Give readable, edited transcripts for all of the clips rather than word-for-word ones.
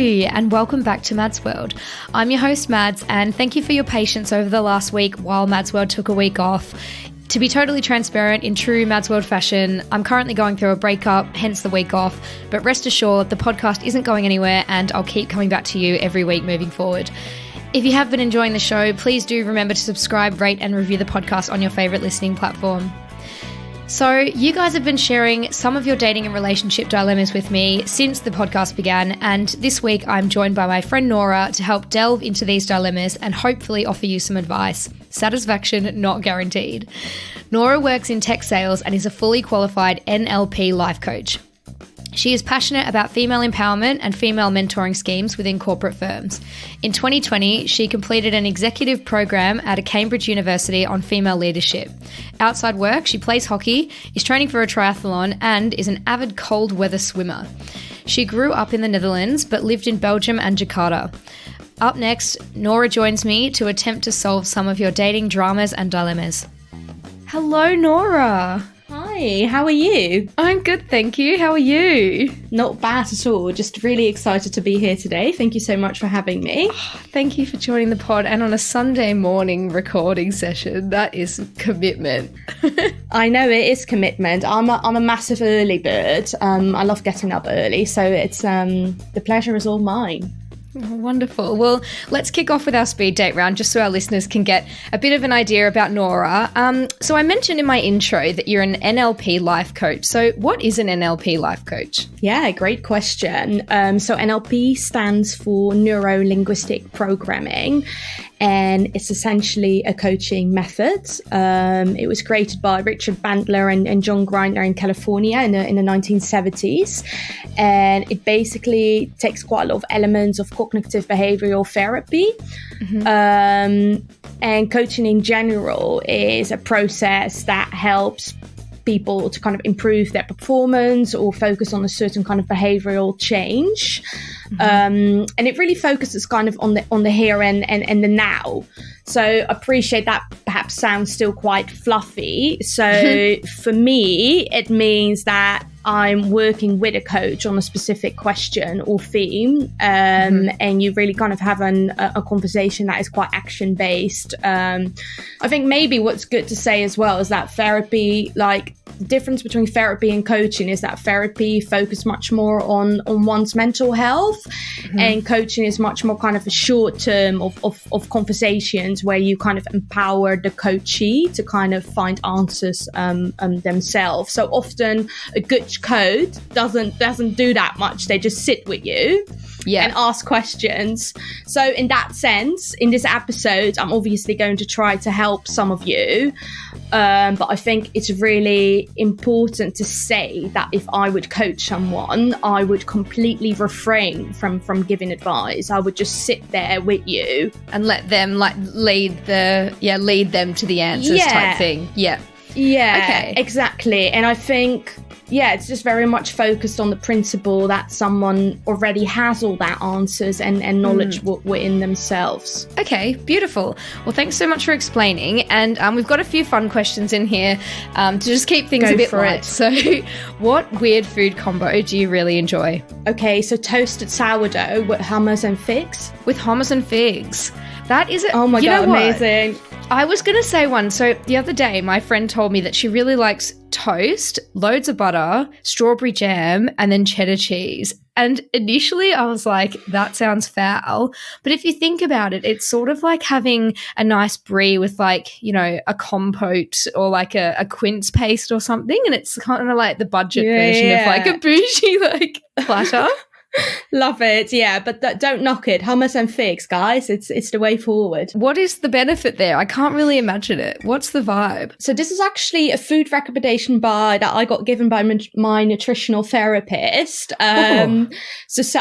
and welcome back to Mads World. I'm your host Mads, and thank you for your patience over the last week while Mads World took a week off. To be totally transparent, in true Mads World fashion, I'm currently going through a breakup, hence the week off, but rest assured the podcast isn't going anywhere and I'll keep coming back to you every week moving forward. If you have been enjoying the show, please do remember to subscribe, rate and review the podcast on your favourite listening platform. So you guys have been sharing some of your dating and relationship dilemmas with me since the podcast began, and this week I'm joined by my friend Nora to help delve into these dilemmas and hopefully offer you some advice. Satisfaction not guaranteed. Nora works in tech sales and is a fully qualified NLP life coach. She is passionate about female empowerment and female mentoring schemes within corporate firms. In 2020, she completed an executive program at a Cambridge University on female leadership. Outside work, she plays hockey, is training for a triathlon, and is an avid cold weather swimmer. She grew up in the Netherlands but lived in Belgium and Jakarta. Up next, Nora joins me to attempt to solve some of your dating dramas and dilemmas. Hello, Nora. Hi, how are you? I'm good, thank you. How are you? Not bad at all. Just really excited to be here today. Thank you so much for having me. Thank you for joining the pod and on a Sunday morning recording session. That is commitment. I know it is commitment. I'm a massive early bird. I love getting up early, so it's the pleasure is all mine. Oh, wonderful. Well, let's kick off with our speed date round just so our listeners can get a bit of an idea about Nora. So I mentioned in my intro that you're an NLP life coach. So what is an NLP life coach? Yeah, great question. So NLP stands for Neuro-Linguistic Programming, and it's essentially a coaching method. It was created by Richard Bandler and John Grinder in California in the 1970s. And it basically takes quite a lot of elements of cognitive behavioral therapy. Mm-hmm. And coaching in general is a process that helps people to kind of improve their performance or focus on a certain kind of behavioral change. Mm-hmm. And it really focuses kind of on the here and the now. So I appreciate that perhaps sounds still quite fluffy. So for me, it means that I'm working with a coach on a specific question or theme, and you really kind of have a conversation that is quite action-based. I think maybe what's good to say as well is that therapy, like the difference between therapy and coaching is that therapy focuses much more on one's mental health, and coaching is much more kind of a short term of conversations where you kind of empower the coachee to kind of find answers themselves. So often a good coach doesn't do that much. They just sit with you and ask questions. So in that sense, in this episode, I'm obviously going to try to help some of you. But I think it's really important to say that if I would coach someone, I would completely refrain from giving advice. I would just sit there with you and let them lead them to the answers type thing. Yeah, okay, exactly. And I think it's just very much focused on the principle that someone already has all that answers and knowledge within themselves. Okay, beautiful. Well, thanks so much for explaining. And we've got a few fun questions in here to just keep things a bit light. So what weird food combo do you really enjoy? Okay, so toasted sourdough with hummus and figs. With hummus and figs. That is it. Oh my God, amazing. I was going to say one. So the other day, my friend told me that she really likes toast, loads of butter, strawberry jam, and then cheddar cheese. And initially I was like, that sounds foul. But if you think about it, it's sort of like having a nice brie with like, you know, a compote or like a quince paste or something. And it's kind of like the budget version of like a bougie like platter. Love it. Yeah, but don't knock it. Hummus and figs, guys. It's the way forward. What is the benefit there? I can't really imagine it. What's the vibe? So this is actually a food recommendation that I got given by my nutritional therapist. So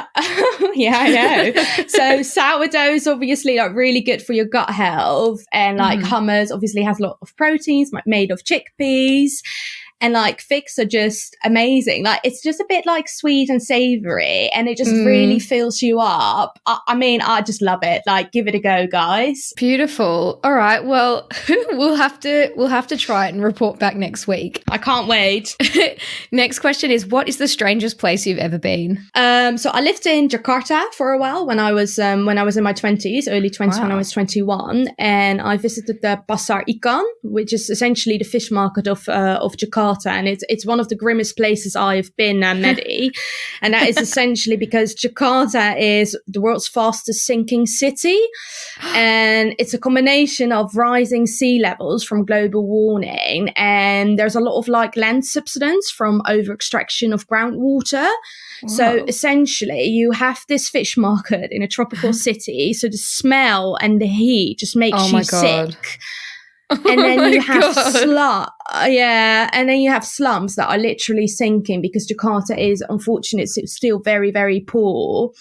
yeah, I know. So sourdough is obviously like really good for your gut health, and like hummus obviously has a lot of proteins, like made of chickpeas. and like figs are just amazing. Like it's just a bit like sweet and savory, and it just really fills you up. I mean, I just love it. Like, give it a go, guys. Beautiful. All right. Well, we'll have to try it and report back next week. I can't wait. Next question is, what is the strangest place you've ever been? So I lived in Jakarta for a while when I was in my 20s, early 20s, when I was 21, and I visited the Pasar Ikan, which is essentially the fish market of Jakarta, and it's one of the grimmest places I've been, Maddie, and that is essentially because Jakarta is the world's fastest sinking city, and it's a combination of rising sea levels from global warming, and there's a lot of like land subsidence from over extraction of groundwater. Wow. So essentially you have this fish market in a tropical city, so the smell and the heat just makes you sick. And then you have and then you have slums that are literally sinking because Jakarta is unfortunately still very, very poor.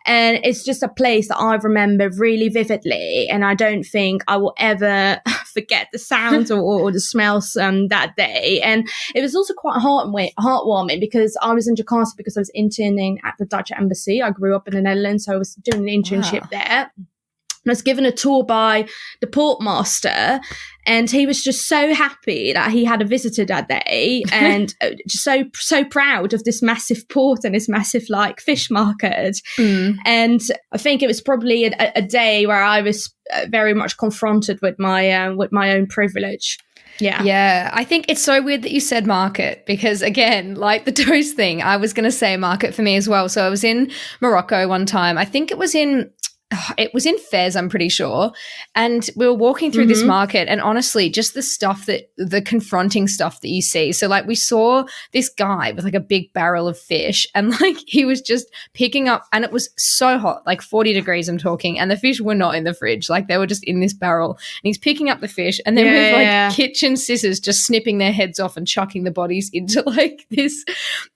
And it's just a place that I remember really vividly, and I don't think I will ever forget the sounds or the smells that day. And it was also quite heartwarming because I was in Jakarta because I was interning at the Dutch embassy. I grew up in the Netherlands, so I was doing an internship there. And I was given a tour by the port master, and he was just so happy that he had a visitor that day, and just so proud of this massive port and this massive like fish market. And I think it was probably a day where I was very much confronted with my own privilege. Yeah, I think it's so weird that you said market because, again, like the toast thing, I was going to say market for me as well. So I was in Morocco one time. I think it was in Fez, I'm pretty sure. And we were walking through this market, and honestly, just the confronting stuff that you see. So like we saw this guy with like a big barrel of fish, and like he was just picking up, and it was so hot, like 40 degrees I'm talking, and the fish were not in the fridge. Like they were just in this barrel, and he's picking up the fish and then with kitchen scissors just snipping their heads off and chucking the bodies into like this,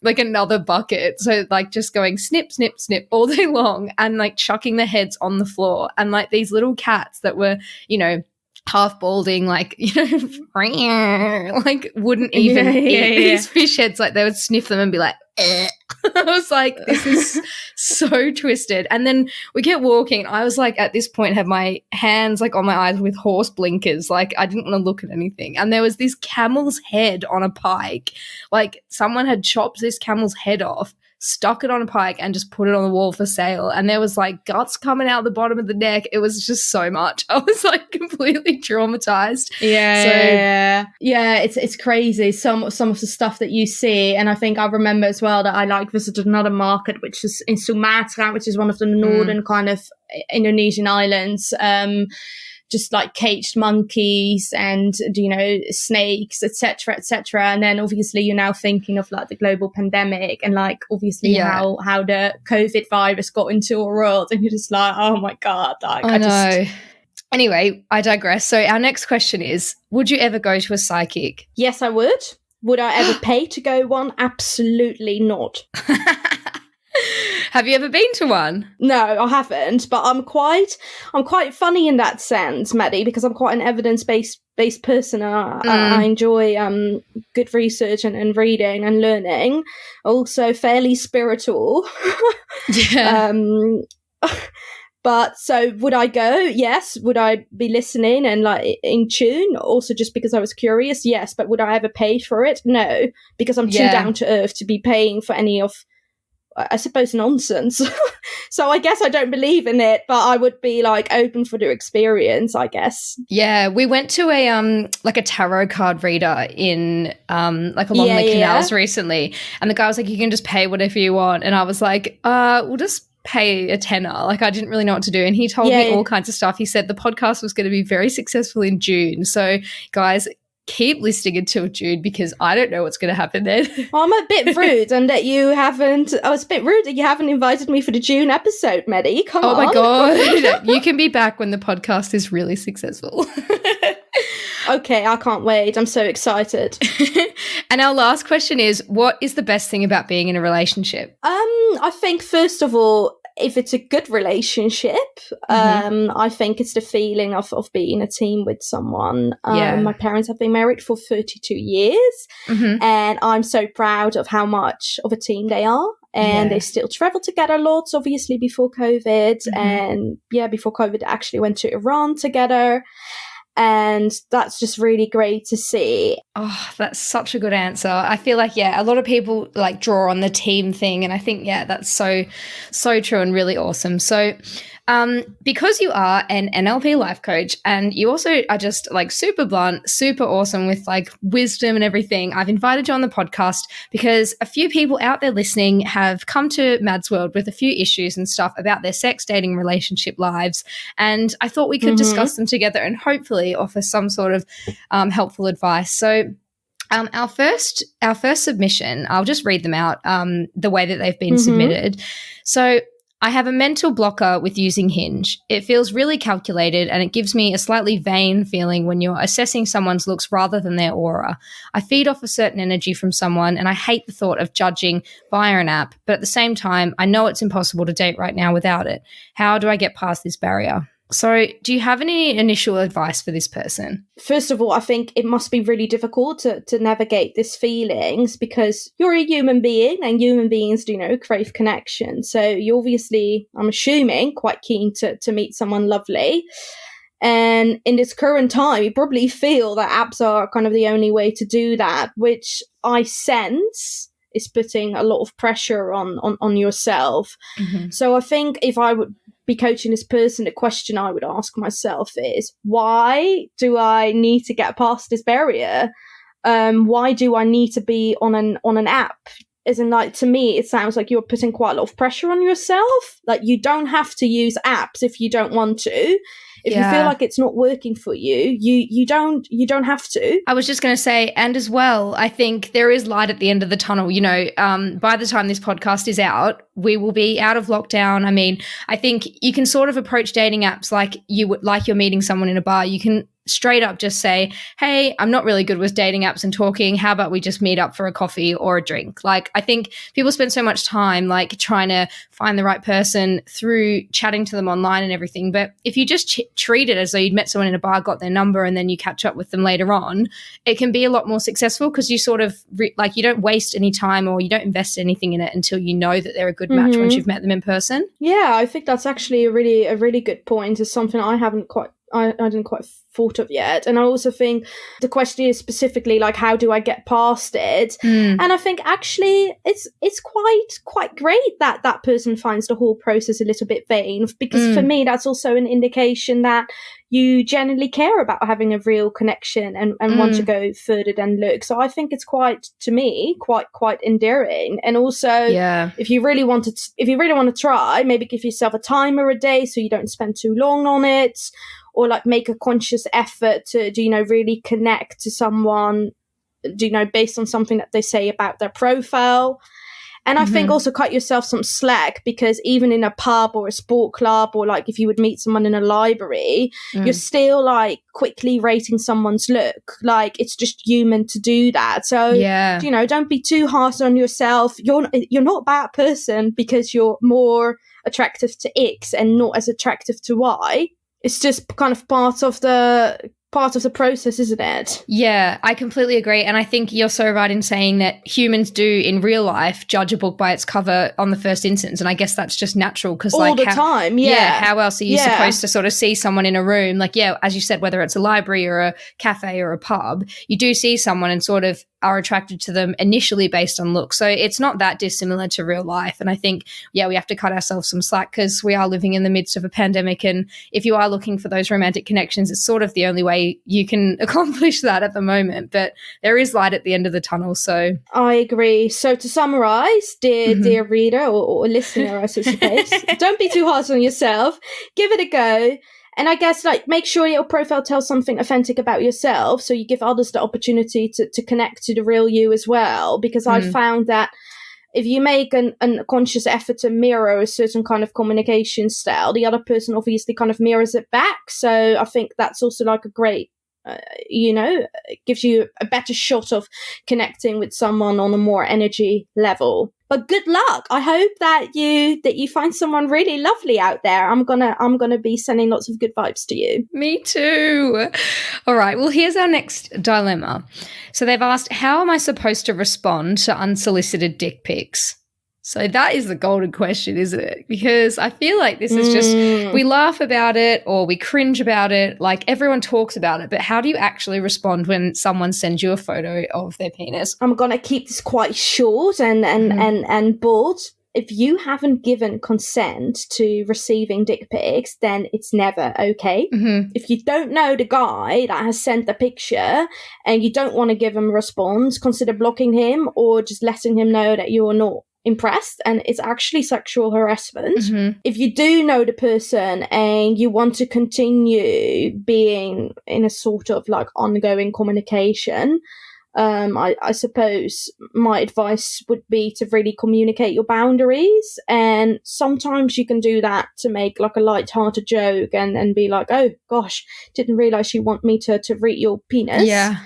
like another bucket. So like just going snip, snip, snip all day long and like chucking the heads on the floor, and like these little cats that were, you know, half balding, like, you know, like wouldn't even eat these fish heads. Like they would sniff them and be like, I was like, this is so twisted. And then we kept walking. I was like, at this point, had my hands like on my eyes with horse blinkers. Like I didn't want to look at anything. And there was this camel's head on a pike. Like someone had chopped this camel's head off, stuck it on a pike and just put it on the wall for sale. And there was like guts coming out the bottom of the neck. It was just so much. I was like completely traumatized. Yeah, it's crazy. Some of the stuff that you see. And I think I remember as well that I like visited another market, which is in Sumatra, which is one of the northern kind of Indonesian islands. Just like caged monkeys and, you know, snakes, etc., etc. And then obviously you're now thinking of like the global pandemic and like obviously how the COVID virus got into our world, and you're just like, oh my God. Like I know. Anyway, I digress. So our next question is, would you ever go to a psychic? Yes, I would. Would I ever pay to go one? Absolutely not. Have you ever been to one? No, I haven't, but I'm quite funny in that sense, Maddie, because I'm quite an evidence-based person. I enjoy good research and reading and learning. Also fairly spiritual. Yeah. But so would I go? Yes. Would I be listening and like in tune? Also just because I was curious? Yes. But would I ever pay for it? No, because I'm too down to earth to be paying for any of, I suppose, nonsense. So I guess I don't believe in it, but I would be like open for the experience, I guess. Yeah, we went to a like a tarot card reader in like along the canals recently, and the guy was like, you can just pay whatever you want, and I was like, we'll just pay a tenner. Like I didn't really know what to do, and he told me all kinds of stuff. He said the podcast was going to be very successful in June, so guys, keep listening until June because I don't know what's going to happen then. Well, I'm a bit rude and that you haven't, I was a bit rude that you haven't invited me for the June episode, Maddie. Come on. Oh my God. You can be back when the podcast is really successful. Okay, I can't wait. I'm so excited. And our last question is, what is the best thing about being in a relationship? I think first of all, if it's a good relationship, I think it's the feeling of being a team with someone. My parents have been married for 32 years, and I'm so proud of how much of a team they are. And they still travel together lots, obviously, before COVID. And before COVID, they actually went to Iran together. And that's just really great to see. Oh, that's such a good answer. I feel like, a lot of people like draw on the team thing. And I think, that's so true and really awesome. So because you are an NLP life coach and you also are just like super blunt, super awesome with like wisdom and everything, I've invited you on the podcast because a few people out there listening have come to Mad's World with a few issues and stuff about their sex, dating, relationship lives. And I thought we could discuss them together and hopefully offer some sort of helpful advice. So our first submission, I'll just read them out the way that they've been submitted. So I have a mental blocker with using Hinge. It feels really calculated and it gives me a slightly vain feeling when you're assessing someone's looks rather than their aura. I feed off a certain energy from someone and I hate the thought of judging via an app, but at the same time, I know it's impossible to date right now without it. How do I get past this barrier? So do you have any initial advice for this person? First of all, I think it must be really difficult to navigate these feelings because you're a human being and human beings, crave connection. So you're obviously, I'm assuming, quite keen to meet someone lovely. And in this current time, you probably feel that apps are kind of the only way to do that, which I sense is putting a lot of pressure on yourself. So I think if I would be coaching this person, the question I would ask myself is, why do I need to get past this barrier? Why do I need to be on an app? As in, like, to me, it sounds like you're putting quite a lot of pressure on yourself. Like, you don't have to use apps if you don't want to. If you feel like it's not working for you, you don't have to. I was just going to say, and as well, I think there is light at the end of the tunnel. By the time this podcast is out, we will be out of lockdown. I mean, I think you can sort of approach dating apps like you're meeting someone in a bar. You can straight up just say, hey, I'm not really good with dating apps and talking. How about we just meet up for a coffee or a drink? Like, I think people spend so much time like trying to find the right person through chatting to them online and everything. But if you just treat it as though you'd met someone in a bar, got their number, and then you catch up with them later on, it can be a lot more successful because you sort of you don't waste any time or you don't invest anything in it until you know that they're a good match once you've met them in person. Yeah, I think that's actually a really good point. It's something I didn't quite thought of yet. And I also think the question is specifically like, how do I get past it? And I think actually it's quite great that that person finds the whole process a little bit vain, because for me that's also an indication that you genuinely care about having a real connection and want to go further than look. So I think it's quite endearing. And also, if you really want to try, maybe give yourself a timer a day so you don't spend too long on it, or like make a conscious effort to really connect to someone, based on something that they say about their profile. And I think also cut yourself some slack, because even in a pub or a sport club, or like if you would meet someone in a library, you're still like quickly rating someone's look. Like, it's just human to do that. So, don't be too harsh on yourself. You're not a bad person because you're more attractive to X and not as attractive to Y. It's just kind of part of the process, isn't it? Yeah, I completely agree. And I think you're so right in saying that humans do in real life judge a book by its cover on the first instance. And I guess that's just natural because all the time. Yeah. How else are you supposed to sort of see someone in a room? Like, as you said, whether it's a library or a cafe or a pub, you do see someone and sort of are attracted to them initially based on looks. So it's not that dissimilar to real life. And I think, we have to cut ourselves some slack because we are living in the midst of a pandemic. And if you are looking for those romantic connections, it's sort of the only way you can accomplish that at the moment. But there is light at the end of the tunnel. So I agree. So to summarize, dear reader or listener, I suppose, don't be too hard on yourself. Give it a go. And I guess, like, make sure your profile tells something authentic about yourself, so you give others the opportunity to connect to the real you as well. Because I found that if you make a conscious effort to mirror a certain kind of communication style, the other person obviously kind of mirrors it back. So I think that's also like a great, it gives you a better shot of connecting with someone on a more energy level. But good luck. I hope that you find someone really lovely out there. I'm gonna be sending lots of good vibes to you. Me too. All right. Well, here's our next dilemma. So they've asked, how am I supposed to respond to unsolicited dick pics? So that is the golden question, isn't it? Because I feel like this is just, we laugh about it or we cringe about it. Like everyone talks about it, but how do you actually respond when someone sends you a photo of their penis? I'm going to keep this quite short and bold. If you haven't given consent to receiving dick pics, then it's never okay. Mm-hmm. If you don't know the guy that has sent the picture and you don't want to give him a response, consider blocking him or just letting him know that you're not impressed and it's actually sexual harassment. Mm-hmm. If you do know the person and you want to continue being in a sort of like ongoing communication, I suppose my advice would be to really communicate your boundaries. And sometimes you can do that to make like a light-hearted joke and be like, oh gosh, didn't realize you want me to read your penis. Yeah.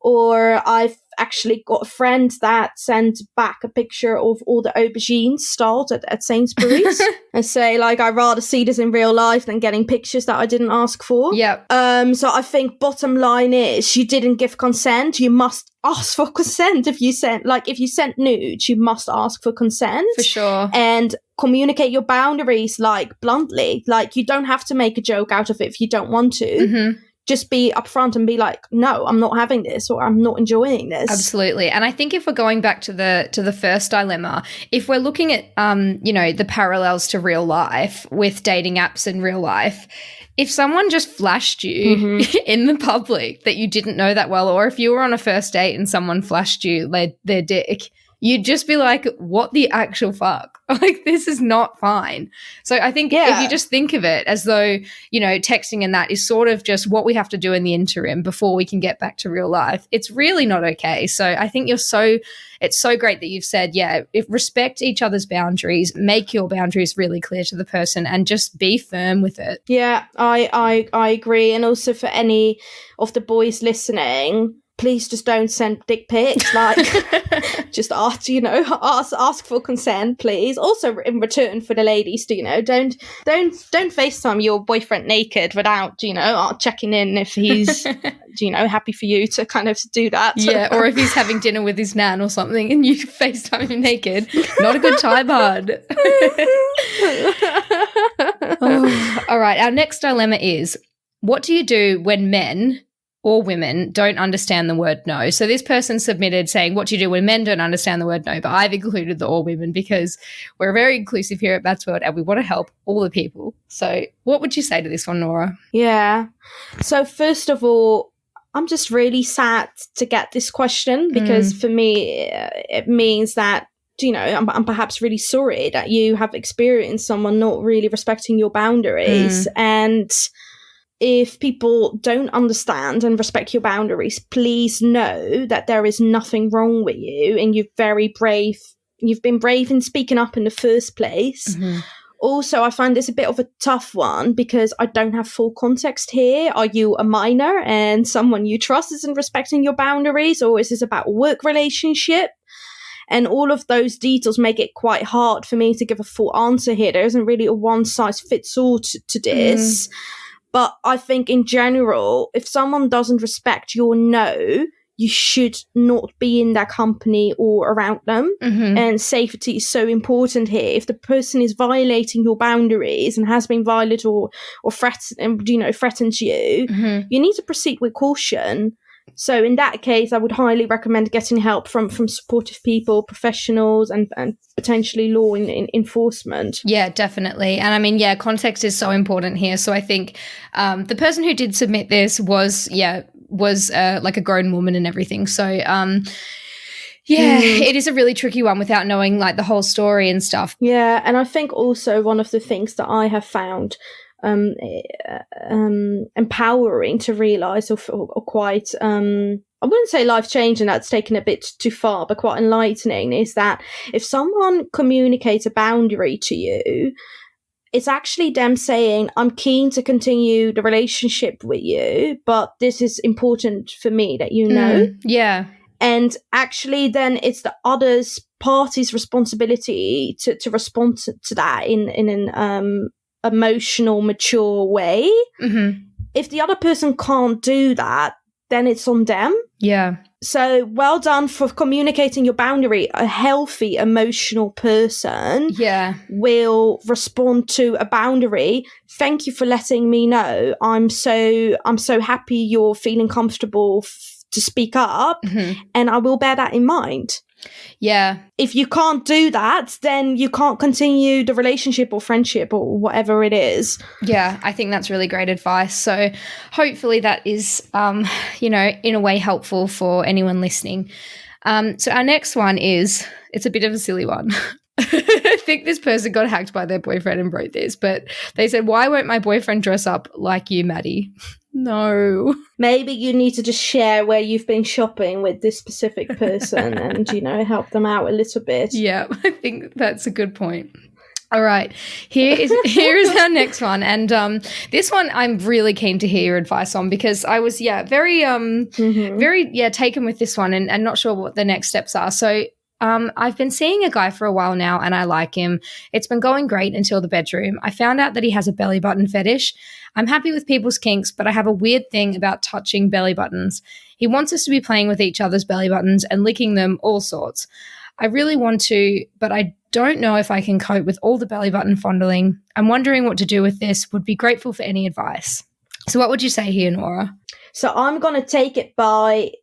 Or I've actually got a friend that sent back a picture of all the aubergines stalled at Sainsbury's and say, like, I'd rather see this in real life than getting pictures that I didn't ask for. Yep. So I think bottom line is you didn't give consent. You must ask for consent. If you sent nudes, you must ask for consent. For sure. And communicate your boundaries, like, bluntly. Like, you don't have to make a joke out of it if you don't want to. Mm-hmm. Just be upfront and be like, no, I'm not having this or I'm not enjoying this. Absolutely. And I think if we're going back to the first dilemma, if we're looking at, the parallels to real life with dating apps in real life, if someone just flashed you in the public that you didn't know that well, or if you were on a first date and someone flashed you their dick, you'd just be like, what the actual fuck? Like, this is not fine. So I think if you just think of it as though, texting and that is sort of just what we have to do in the interim before we can get back to real life, it's really not okay. So I think it's so great that you've said, respect each other's boundaries, make your boundaries really clear to the person and just be firm with it. Yeah, I agree. And also for any of the boys listening, please just don't send dick pics. Like, just ask for consent, please. Also, in return for the ladies, don't FaceTime your boyfriend naked without, checking in if he's, happy for you to kind of do that. Yeah, or if he's having dinner with his nan or something and you FaceTime him naked. Not a good time, bud. All right, our next dilemma is, what do you do when men or women don't understand the word no? So this person submitted saying, what do you do when men don't understand the word no? But I've included the all women because we're very inclusive here at Mads World and we want to help all the people. So what would you say to this one, Nora? Yeah. So first of all, I'm just really sad to get this question because for me, it means that, I'm perhaps really sorry that you have experienced someone not really respecting your boundaries. And if people don't understand and respect your boundaries, please know that there is nothing wrong with you and you're very brave. You've been brave in speaking up in the first place. Mm-hmm. Also, I find this a bit of a tough one because I don't have full context here. Are you a minor and someone you trust isn't respecting your boundaries, or is this about a work relationship? And all of those details make it quite hard for me to give a full answer here. There isn't really a one-size-fits-all to this. But I think in general, if someone doesn't respect your no, you should not be in their company or around them. Mm-hmm. And safety is so important here. If the person is violating your boundaries and has been violated or threatens you, you need to proceed with caution. So in that case, I would highly recommend getting help from supportive people, professionals, and potentially law enforcement. Yeah, definitely. And I mean, context is so important here. So I think the person who did submit this was like a grown woman and everything. So it is a really tricky one without knowing like the whole story and stuff. Yeah, and I think also one of the things that I have found empowering to realize or quite I wouldn't say life-changing, that's taken a bit too far, but quite enlightening, is that if someone communicates a boundary to you, it's actually them saying, I'm keen to continue the relationship with you, but this is important for me that you know. Yeah. And actually then it's the other's party's responsibility to respond to that in an emotional, mature way. Mm-hmm. If the other person can't do that, then it's on them. Yeah. So well done for communicating your boundary. A healthy emotional person will respond to a boundary. Thank you for letting me know. I'm so happy you're feeling comfortable to speak up, and I will bear that in mind. Yeah. If you can't do that, then you can't continue the relationship or friendship or whatever it is. Yeah, I think that's really great advice. So hopefully that is, in a way helpful for anyone listening. So our next one it's a bit of a silly one. I think this person got hacked by their boyfriend and wrote this, but they said, "Why won't my boyfriend dress up like you, Maddie?" No. Maybe you need to just share where you've been shopping with this specific person and, help them out a little bit. Yeah, I think that's a good point. All right, here is our next one, and this one I'm really keen to hear your advice on, because I was very taken with this one and not sure what the next steps are. So I've been seeing a guy for a while now and I like him. It's been going great until the bedroom. I found out that he has a belly button fetish. I'm happy with people's kinks, but I have a weird thing about touching belly buttons. He wants us to be playing with each other's belly buttons and licking them, all sorts. I really want to, but I don't know if I can cope with all the belly button fondling. I'm wondering what to do with this. Would be grateful for any advice. So what would you say here, Nora? So I'm going to take it by...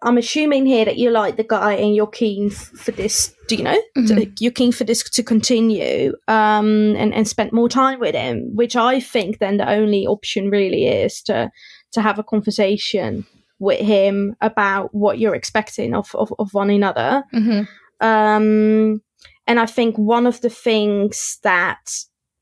I'm assuming here that you like the guy and you're keen for this, you're keen for this to continue and spend more time with him, which I think then the only option really is to have a conversation with him about what you're expecting of one another. Mm-hmm. And I think one of the things that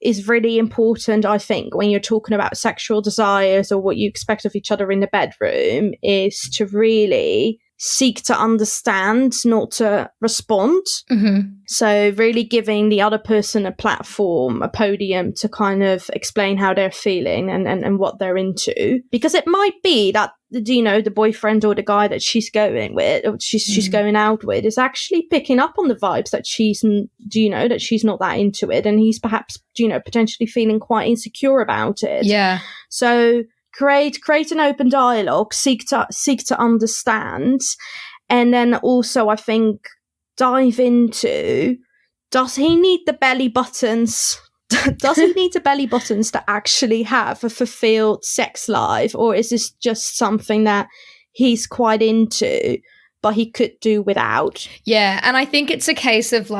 is really important, I think, when you're talking about sexual desires or what you expect of each other in the bedroom, is to really seek to understand, not to respond. Mm-hmm. So really giving the other person a platform, a podium to kind of explain how they're feeling and what they're into. Because it might be that, the boyfriend or the guy that she's going with, or she's going out with, is actually picking up on the vibes that she's not that into it. And he's perhaps, potentially feeling quite insecure about it. Yeah. So create an open dialogue, seek to understand. And then also, I think, dive into, does he need the belly buttons? Does he need the belly buttons to actually have a fulfilled sex life? Or is this just something that he's quite into, but he could do without? Yeah, and I think it's a case of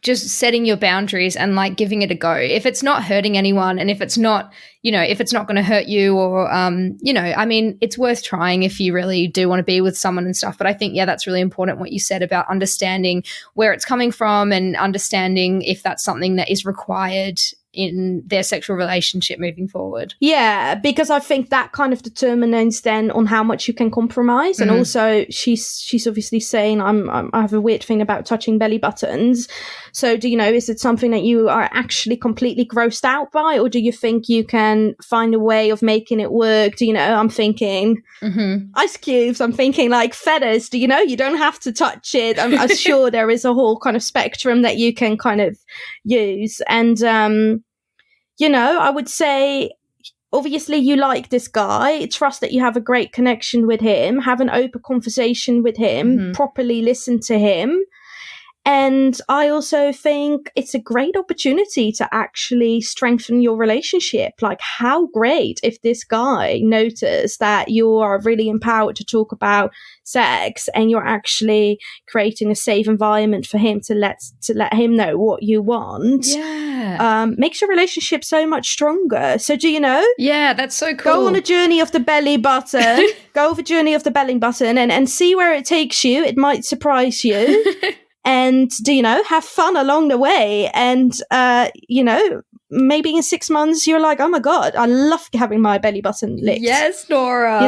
just setting your boundaries and giving it a go. If it's not hurting anyone, and if it's not, if it's not going to hurt you, or, it's worth trying if you really do want to be with someone and stuff. But I think, that's really important what you said about understanding where it's coming from and understanding if that's something that is required in their sexual relationship moving forward. Yeah, because I think that kind of determines then on how much you can compromise. Mm-hmm. And also she's obviously saying I have a weird thing about touching belly buttons. So is it something that you are actually completely grossed out by, or do you think you can find a way of making it work? I'm thinking ice cubes, I'm thinking feathers, you don't have to touch it. I'm sure there is a whole kind of spectrum that you can kind of use. And I would say, obviously you like this guy, trust that you have a great connection with him, have an open conversation with him, properly listen to him. And I also think it's a great opportunity to actually strengthen your relationship. How great if this guy noticed that you are really empowered to talk about sex and you're actually creating a safe environment for him to let him know what you want. Yeah. Makes your relationship so much stronger. So do you know? Yeah, that's so cool. Go on a journey of the belly button. Go on a journey of the belly button and see where it takes you. It might surprise you. And, have fun along the way. And, maybe in 6 months you're like, oh my God, I love having my belly button licked. Yes, Nora.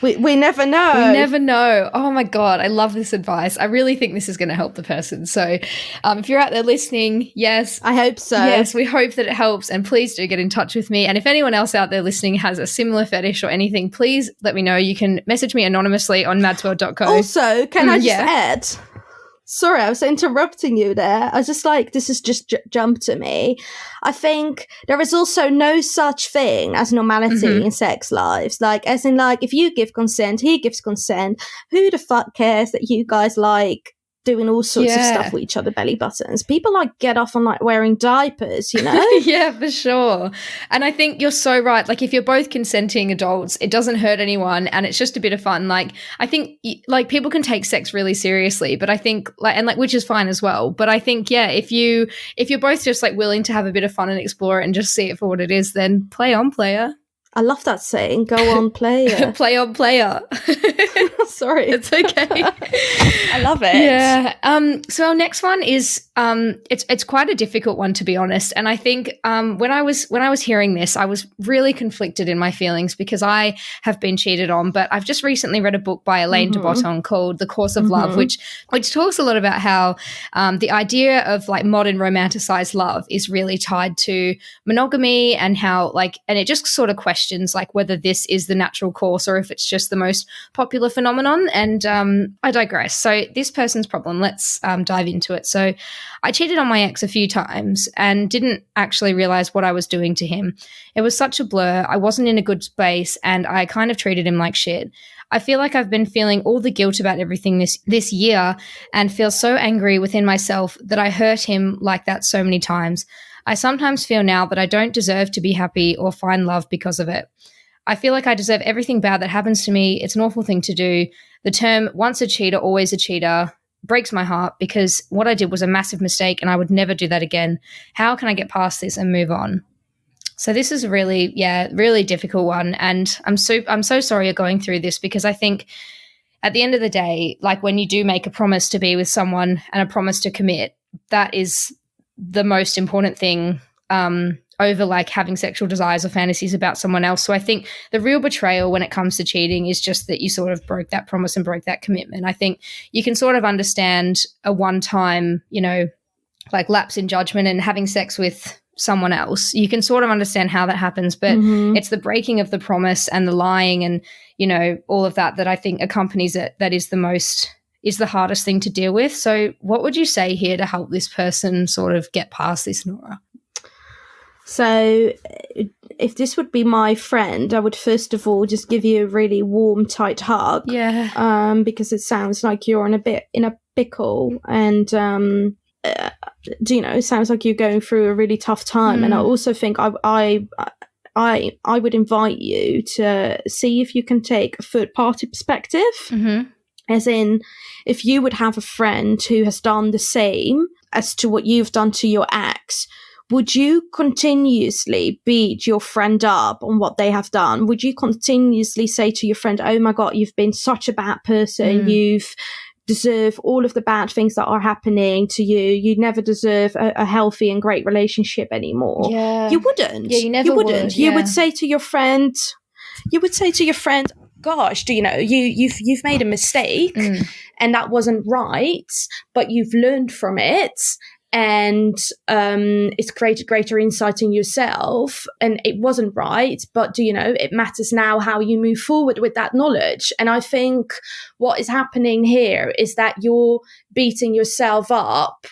You know, we never know. We never know. Oh my God, I love this advice. I really think this is going to help the person. So if you're out there listening, yes. I hope so. Yes, we hope that it helps. And please do get in touch with me. And if anyone else out there listening has a similar fetish or anything, please let me know. You can message me anonymously on madsworld.co. Also, can I just add? Sorry, I was interrupting you there. I was just like, this has just jumped to me. I think there is also no such thing as normality in sex lives. Like, as in, like, if you give consent, he gives consent. Who the fuck cares that you guys like doing all sorts of stuff with each other belly buttons? People like get off on like wearing diapers, you know? Yeah, for sure. And I think you're so right. Like, if you're both consenting adults, it doesn't hurt anyone and it's just a bit of fun. Like, I think like people can take sex really seriously, but I think which is fine as well. But I think, if you're both just like willing to have a bit of fun and explore it and just see it for what it is, then play on, player. I love that saying. Go on, player. Play on, player. Sorry. It's okay. I love it. Yeah. So our next one is it's quite a difficult one, to be honest. And I think when I was hearing this, I was really conflicted in my feelings because I have been cheated on. But I've just recently read a book by Elaine de Botton called The Course of Love, which talks a lot about how the idea of like modern romanticized love is really tied to monogamy and how and it just sort of questions like whether this is the natural course or if it's just the most popular phenomenon. And I digress. So this person's problem, let's dive into it. So I cheated on my ex a few times and didn't actually realize what I was doing to him. It was such a blur. I wasn't in a good space and I kind of treated him like shit. I feel like I've been feeling all the guilt about everything this year and feel so angry within myself that I hurt him like that so many times. I sometimes feel now that I don't deserve to be happy or find love because of it. I feel like I deserve everything bad that happens to me. It's an awful thing to do. The term once a cheater, always a cheater breaks my heart because what I did was a massive mistake and I would never do that again. How can I get past this and move on? So this is a really difficult one. And I'm so sorry you're going through this because I think at the end of the day, like when you do make a promise to be with someone and a promise to commit, that is the most important thing over like having sexual desires or fantasies about someone else. So I think the real betrayal when it comes to cheating is just that you sort of broke that promise and broke that commitment. I think you can sort of understand a one-time, like lapse in judgment and having sex with someone else. You can sort of understand how that happens, but it's the breaking of the promise and the lying and, all of that I think accompanies it that is the hardest thing to deal with. So what would you say here to help this person sort of get past this, Nora? So if this would be my friend, I would first of all just give you a really warm, tight hug. Yeah. Because it sounds like you're in a pickle and, it sounds like you're going through a really tough time. And I also think I would invite you to see if you can take a third party perspective. As in, if you would have a friend who has done the same as to what you've done to your ex, would you continuously beat your friend up on what they have done? Would you continuously say to your friend, oh my God, you've been such a bad person. You've deserve all of the bad things that are happening to you. You never deserve a healthy and great relationship anymore. Yeah. You wouldn't. Yeah, you never would. You would say to your friend, gosh, you've made a mistake and that wasn't right, but you've learned from it and it's created greater insight in yourself and it wasn't right, but it matters now how you move forward with that knowledge. And I think what is happening here is that you're beating yourself up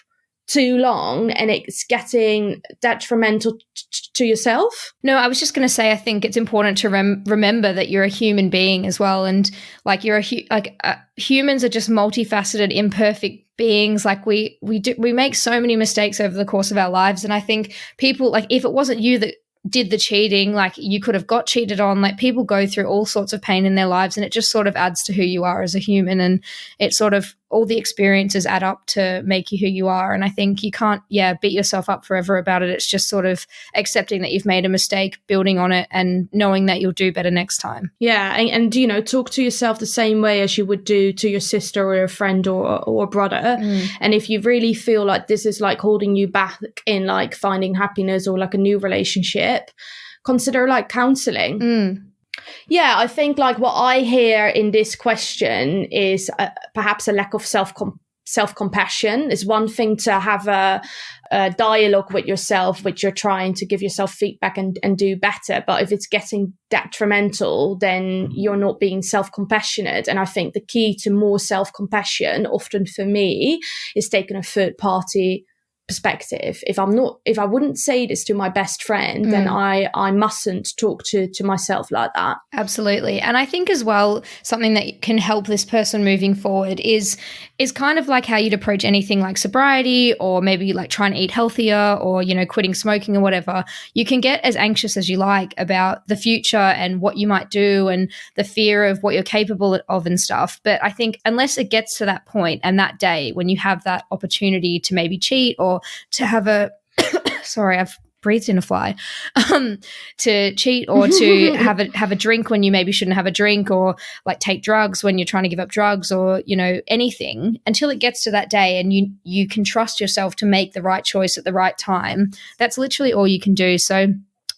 too long and it's getting detrimental to yourself. No, I was just going to say, I think it's important to remember that you're a human being as well. And like humans are just multifaceted, imperfect beings. Like we make so many mistakes over the course of our lives. And I think people, like, if it wasn't you that did the cheating, like you could have got cheated on, like people go through all sorts of pain in their lives and it just sort of adds to who you are as a human. And it sort of all the experiences add up to make you who you are. And I think you can't, beat yourself up forever about it. It's just sort of accepting that you've made a mistake, building on it, and knowing that you'll do better next time. Yeah. And you know, talk to yourself the same way as you would do to your sister or a friend or a brother. And if you really feel like this is like holding you back in like finding happiness or like a new relationship, consider like counseling. Yeah, I think like what I hear in this question is perhaps a lack of self-compassion. It's one thing to have a dialogue with yourself, which you're trying to give yourself feedback and do better. But if it's getting detrimental, then you're not being self-compassionate. And I think the key to more self-compassion, often for me, is taking a third-party perspective. If I wouldn't say this to my best friend, then I mustn't talk to myself like that. Absolutely. And I think as well, something that can help this person moving forward is kind of like how you'd approach anything like sobriety, or maybe like trying to eat healthier, or, you know, quitting smoking or whatever. You can get as anxious as you like about the future and what you might do and the fear of what you're capable of and stuff. But I think unless it gets to that point and that day when you have that opportunity to maybe cheat or to have a sorry, I've breathed in a fly, to cheat or to have a drink when you maybe shouldn't have a drink, or like take drugs when you're trying to give up drugs, or, you know, anything, until it gets to that day and you can trust yourself to make the right choice at the right time. That's literally all you can do. So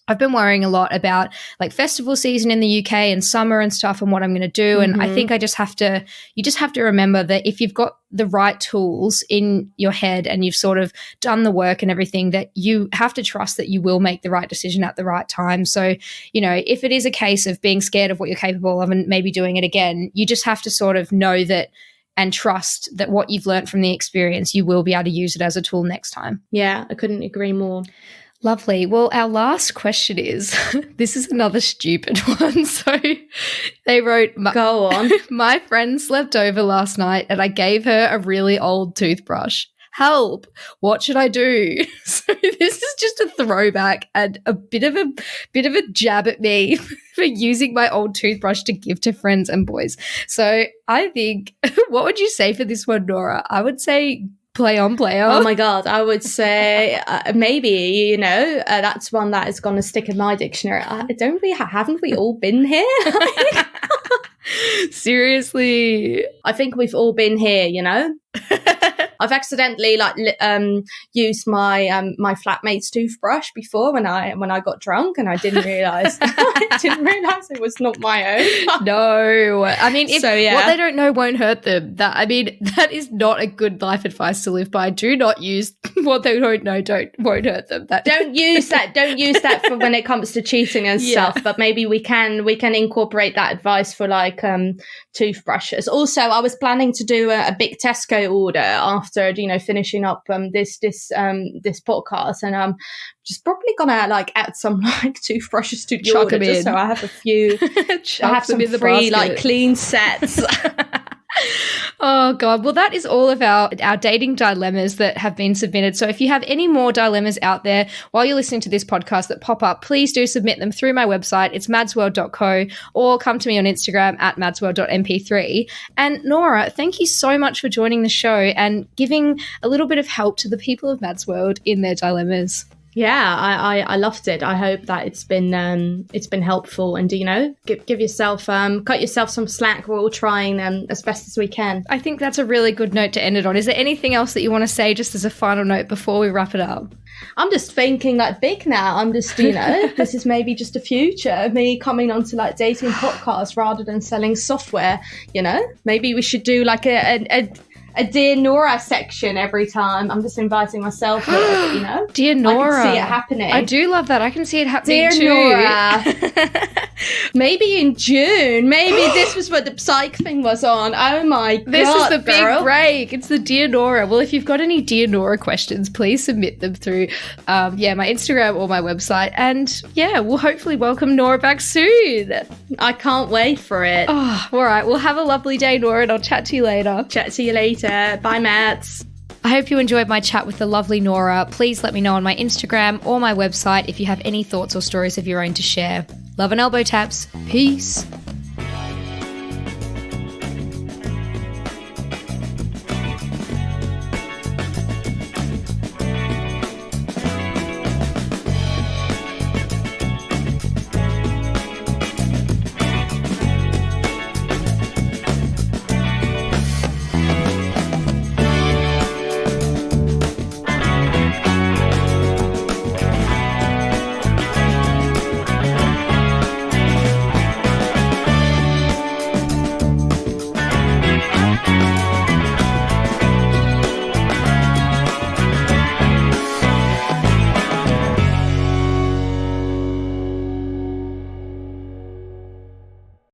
I've been worrying a lot about like festival season in the UK and summer and stuff and what I'm going to do. And I think you just have to remember that if you've got the right tools in your head and you've sort of done the work and everything, that you have to trust that you will make the right decision at the right time. So, you know, if it is a case of being scared of what you're capable of and maybe doing it again, you just have to sort of know that and trust that what you've learned from the experience, you will be able to use it as a tool next time. Yeah, I couldn't agree more. Lovely. Well, our last question is, this is another stupid one. So they wrote, go on. My friend slept over last night and I gave her a really old toothbrush. Help. What should I do? So this is just a throwback and a bit of a jab at me for using my old toothbrush to give to friends and boys. So I think, what would you say for this one, Nora? I would say play on. Oh my God. I would say maybe, you know, that's one that is going to stick in my dictionary. Haven't we all been here? Seriously. I think we've all been here, you know. I've accidentally used my my flatmate's toothbrush before when I got drunk, and I didn't realize it was not my own. No, I mean, what they don't know won't hurt them. That is not a good life advice to live by. Do not use what they don't know. Won't hurt them. Don't use that. Don't use that for when it comes to cheating and stuff. But maybe we can incorporate that advice for like toothbrushes. Also, I was planning to do a big Tesco order after, you know, finishing up this podcast, and I'm just probably gonna like add some like toothbrushes to the order, just so I have a few. I have some free like clean sets. Oh, God. Well, that is all of our dating dilemmas that have been submitted. So if you have any more dilemmas out there while you're listening to this podcast that pop up, please do submit them through my website. It's madsworld.co, or come to me on Instagram at madsworld.mp3. And Nora, thank you so much for joining the show and giving a little bit of help to the people of Mads World in their dilemmas. Yeah, I loved it. I hope that it's been helpful, and, you know, give yourself cut yourself some slack. We're all trying as best as we can. I think that's a really good note to end it on. Is there anything else that you want to say just as a final note before we wrap it up? I'm just thinking like big now. I'm just, you know, this is maybe just a future of me coming onto like dating podcasts rather than selling software. You know, maybe we should do like a Dear Nora section every time. I'm just inviting myself here, but, you know. Dear Nora. I can see it happening. I do love that. I can see it happening too. Dear Nora. Maybe in June. Maybe this was what the psych thing was on. Oh my God, this is the girl. big break. It's the Dear Nora. Well, if you've got any Dear Nora questions, please submit them through my Instagram or my website. And yeah, we'll hopefully welcome Nora back soon. I can't wait for it. Oh, all right. Well, have a lovely day, Nora, and I'll chat to you later. Chat to you later. Bye, Mats. I hope you enjoyed my chat with the lovely Nora. Please let me know on my Instagram or my website if you have any thoughts or stories of your own to share. Love and elbow taps. Peace.